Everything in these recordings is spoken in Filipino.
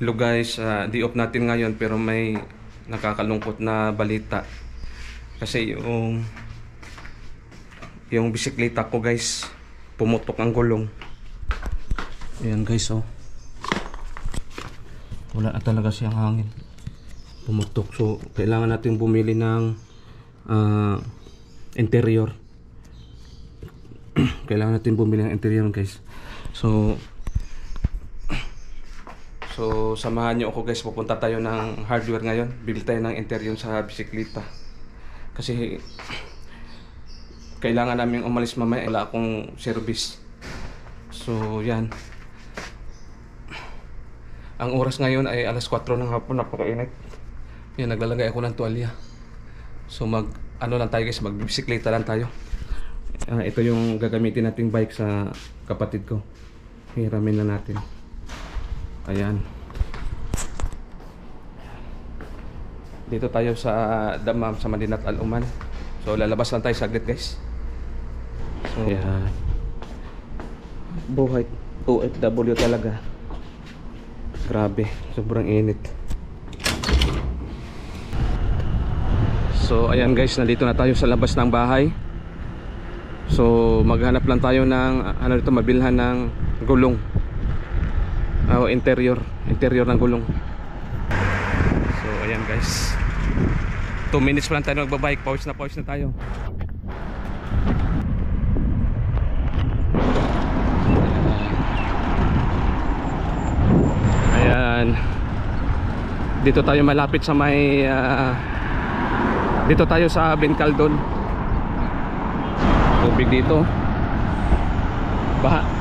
Hello guys, day off natin ngayon pero may nakakalungkot na balita. Kasi yung bisikleta ko guys, pumutok ang gulong. Ayan guys, oh. Wala na talaga siyang hangin. Pumutok. So, kailangan natin bumili ng interior. Kailangan natin bumili ng interior guys. So samahan niyo ako guys, pupunta tayo ng hardware ngayon. Bibili tayo ng interior sa bisikleta. Kasi kailangan namin umalis mamaya, wala akong service. So yan. Ang oras ngayon ay alas 4 ng hapon, napakainit. Yan, naglalagay ako ng tuwalya. So ano lang tayo guys, magbibisikleta lang tayo. Ito yung gagamitin nating bike sa kapatid ko. Hiramin na natin. Ayan. Dito tayo sa Dammam, sa Madinat Al Oman. So lalabas lang tayo saglit guys. So ayan. Buhay OFW talaga. Grabe, sobrang init. So ayan guys, nandito na tayo sa labas ng bahay. So maghanap lang tayo ng mabilhan ng gulong. Interior ng gulong. So ayan guys, 2 minutes pa lang tayo magbabike. Pause na tayo. Ayan, dito tayo malapit sa may dito tayo sa Bencaldon. Tubig dito, baha.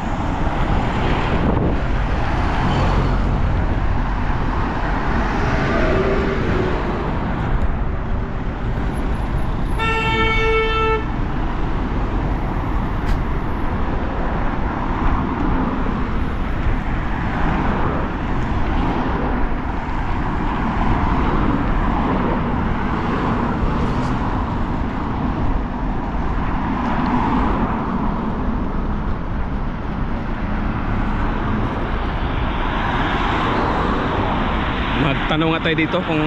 Magtanong nga tayo dito kung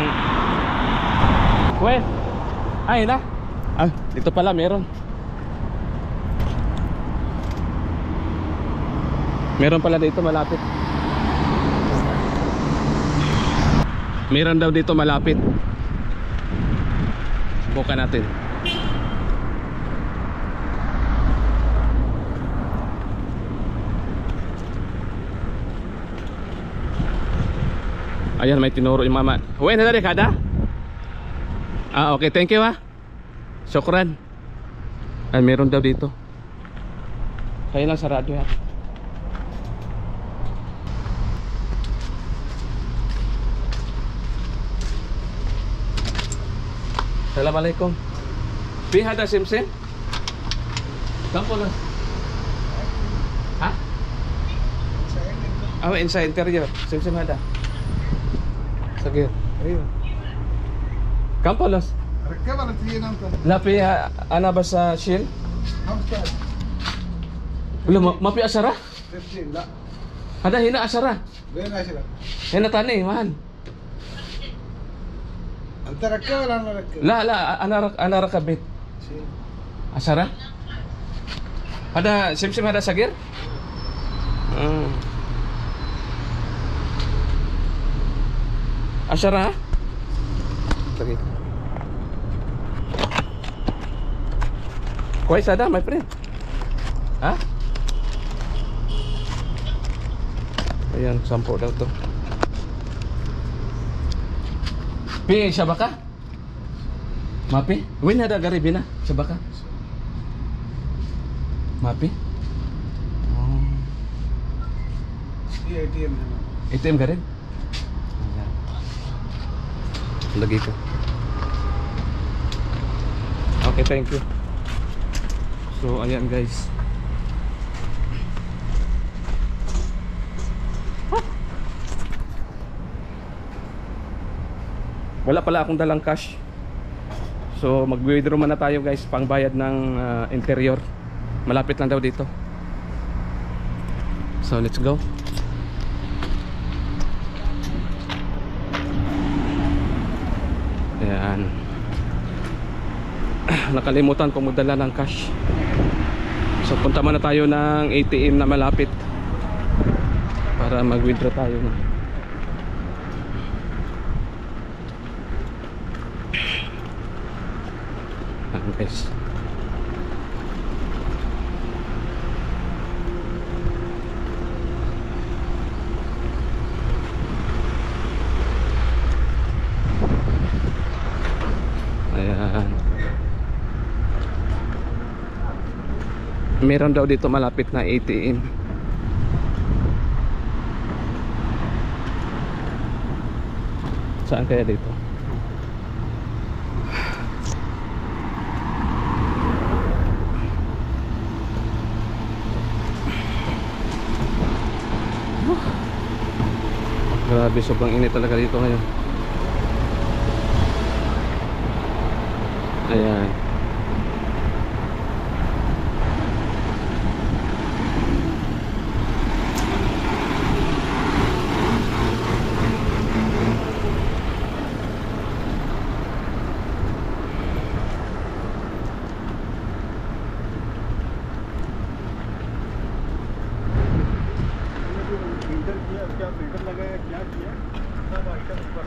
ay na. Dito pala meron pala dito malapit. Meron daw dito malapit. Bukan natin. Ayan, may tinuro yung mama. Uy, nadari kada? Okay, thank you ha. Syukran. Ay, meron daw dito. Kaya lang sarado yan. Assalamualaikum. Pi hada simsim? Kampo lang. Ha? Inside interior. Simsim hada. Sagir. Ayun. Kampolos. ركبها نتيجة انت. لا فيها انا بس شيل. 5 ولا ما في 10؟ 15 لا. هذا هنا 10. وين 10؟ هنا ثاني mahal. انت ركبها ولا انا ركب؟ لا انا ركبت. 10. هذا سمسم هذا صغير؟ Asyara ha? Sige. Kuwais ada my friend? Ha? Ayan, 10 daw to. Pi, siya baka? Mapi? Win ada garibina, siya baka? Mapi? ये ATM है ना. ATM ka rin? Lagi ko. Okay, thank you. So ayan guys, wala pala akong dalang cash. So mag-withdraw muna tayo guys, pangbayad ng interior. Malapit lang daw dito. So let's go. Ayan. Nakalimutan ko magdala ng cash. So punta muna tayo ng ATM na malapit para mag-withdraw tayo na. Ayan guys. Ayan. Meron daw dito malapit na ATM. Saan kaya dito? Grabe, sobrang init talaga dito ngayon. Ayan. Filter किया क्या फिल्टर लगाया क्या किया सब आइटम पर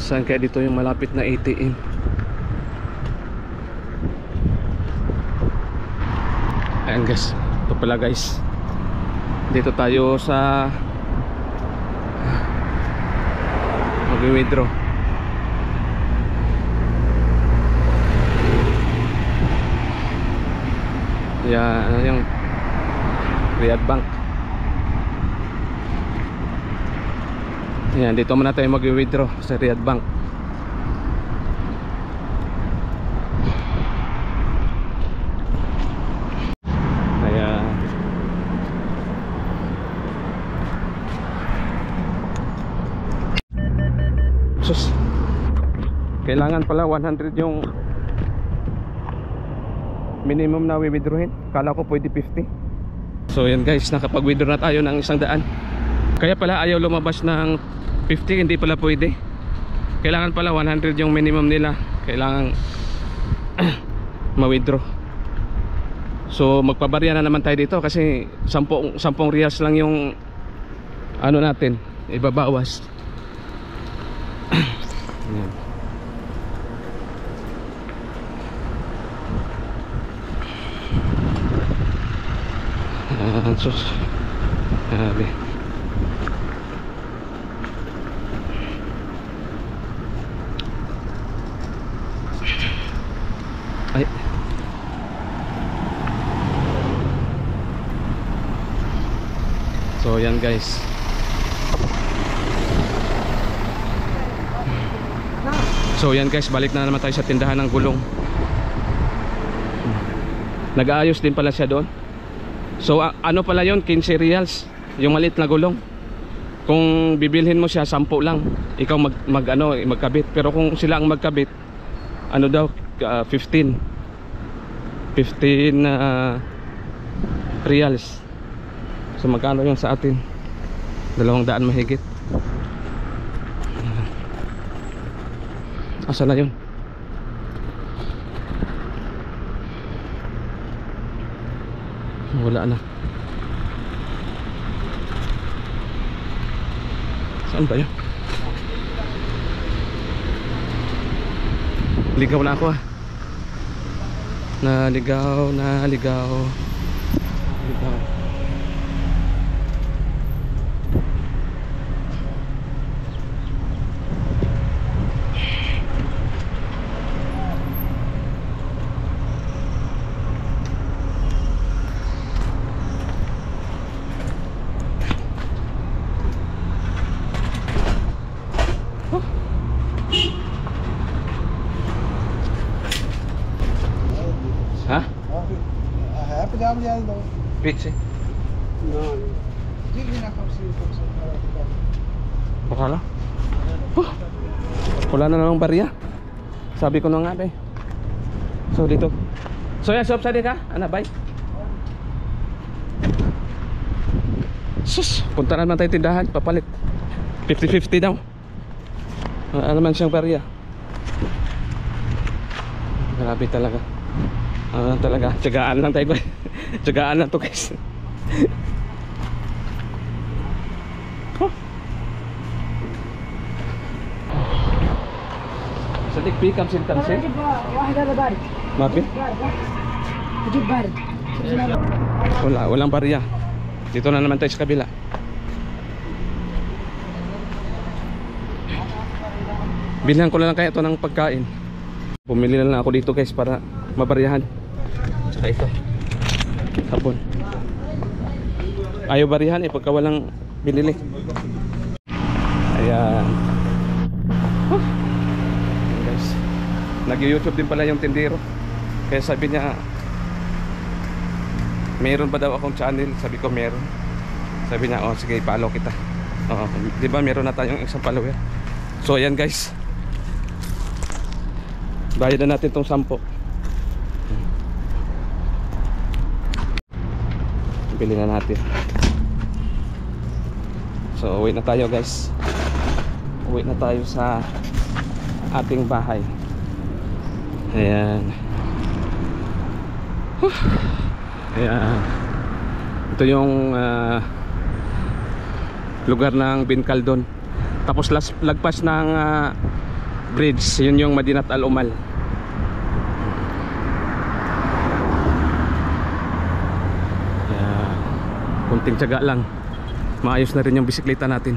Saan kaya dito yung malapit na ATM? Ayan guys, ito pala guys. Dito tayo sa mag-withdraw. Yan, yung Riyadh Bank. Yan, dito muna tayo mag-withdraw sa Riyadh Bank. Ayan. Sus, kailangan pala 100 yung minimum na withdrawin. Kala ko pwede 50. So yan guys, nakapag-withdraw na tayo ng 100. Kaya pala ayaw lumabas ng 50, hindi pala pwede. Kailangan pala 100 yung minimum nila. Kailangan ma-withdraw. So magpabarya na naman tayo dito kasi 10 riyals lang yung ano natin, ibabawas. Ayan. Sus, grabe. Ay. So yan guys. So yan guys, balik na naman tayo sa tindahan ng gulong. Nag-aayos din pala siya doon. So ano pala yon, 15 riyals yung maliit na gulong. Kung bibilhin mo siya 10 lang, ikaw magkabit. Pero kung sila ang magkabit, ano daw, 15 riyals. So magkano yun sa atin? 200 mahigit. Asa na yun? Wala na. Saan ba yun? Ligaw na ako ah. Naligaw. Ha? है पंजाब लिया दो Pizza. ना जी ना कम से Bakala? Wala na namang barya. Sabi ko na nga eh. So dito. So yan, sob, sali ka? Ana, bye. Sus, punta naman tayo tindahan, papalit. 50-50 daw. Ano naman siyang barya. Grabe talaga. Ano talaga, tiyagaan lang tayo. Tiyagaan lang to guys. Huh. صديق في كم سنة تمثيل؟ واحد هذا بارد ما في؟ اجيب بارد walang barya. Dito na naman tayo sa kabila. Bilhan ko na lang kaya ito ng pagkain. Bumili na lang ako dito guys para mabaryahan. Tsaka ito sabon. Ayaw barihan eh pagka walang binili. Ayan. Huh. Guys, nag-YouTube din pala yung tindero. Kaya sabi niya, meron ba daw akong channel? Sabi ko meron. Sabi niya, oh sige, follow kita. Oh, di ba meron na tayong isang follower. So ayan guys, bayad na natin tong 10. Bili na natin. So uwi na tayo guys. Uwi na tayo sa ating bahay. Ayan. Ayan. Ito yung lugar ng Bincaldon. Tapos lagpas ng bridge, yun yung Madinat Al Umal. Ayan. Kunting tiyaga lang, maayos na rin yung bisikleta natin.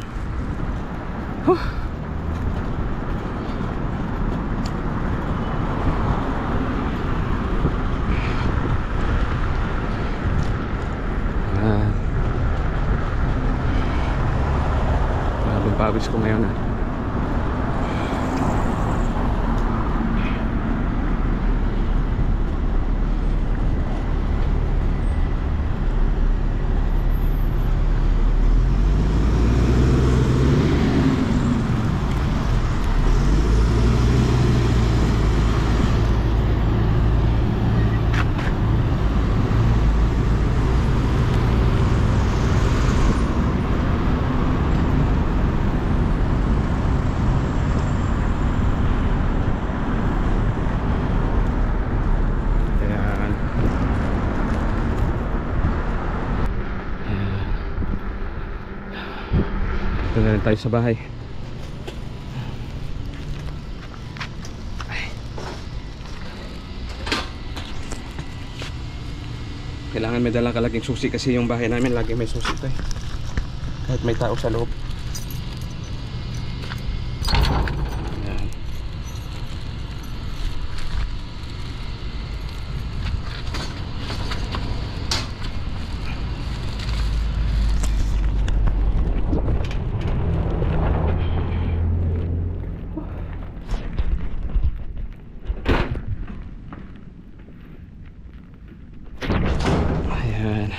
Pawis ko ngayon ah. Ito na rin tayo sa bahay. Kailangan may dalang kalaging susi kasi yung bahay namin lagi may susi ito eh. Kahit may tao sa loob. Ayan. Ayan.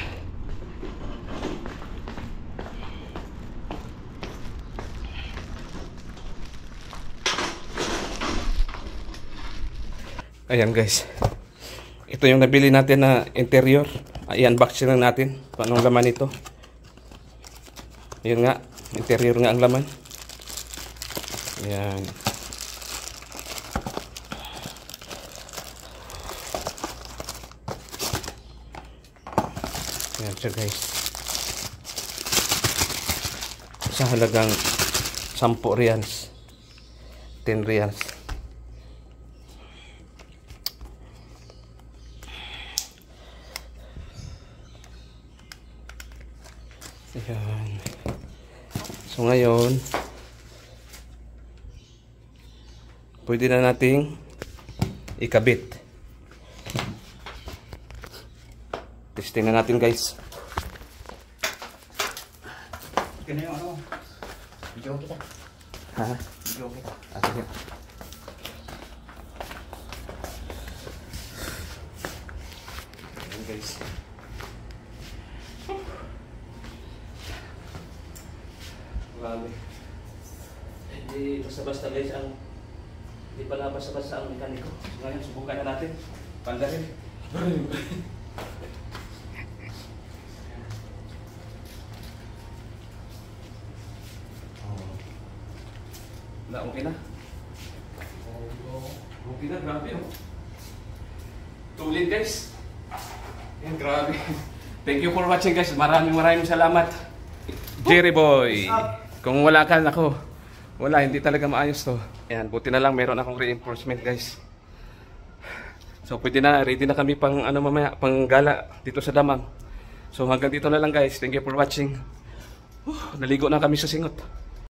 Ayan guys, ito yung nabili natin na interior. I-unboxing lang natin kung anong laman ito. Yun nga, interior nga ang laman. Ayan. Ayan siya guys, sa halagang 10 reals, 10 reals. Ayan. So ngayon pwede na nating ikabit. Testing na natin guys. Kaya yung ano, video kita. Ha? Video kita. Sige. Ayan guys. Grabe. Hindi basta-basta guys ang, hindi pala basta-basta ang mekaniko. So ngayon subukan na natin. Pandarin. Na, okay na. Okay na, grabe oh. Tulin guys. Yan, grabe. Thank you for watching guys. Maraming salamat. Jerry Boy. Kung wala ka, ako. Wala, hindi talaga maayos to. Ayan, buti na lang meron akong reinforcement guys. So pwede na, ready na kami pang ano mamaya, pang gala dito sa Damang. So hanggang dito na lang guys. Thank you for watching. Naligo na kami sa singot.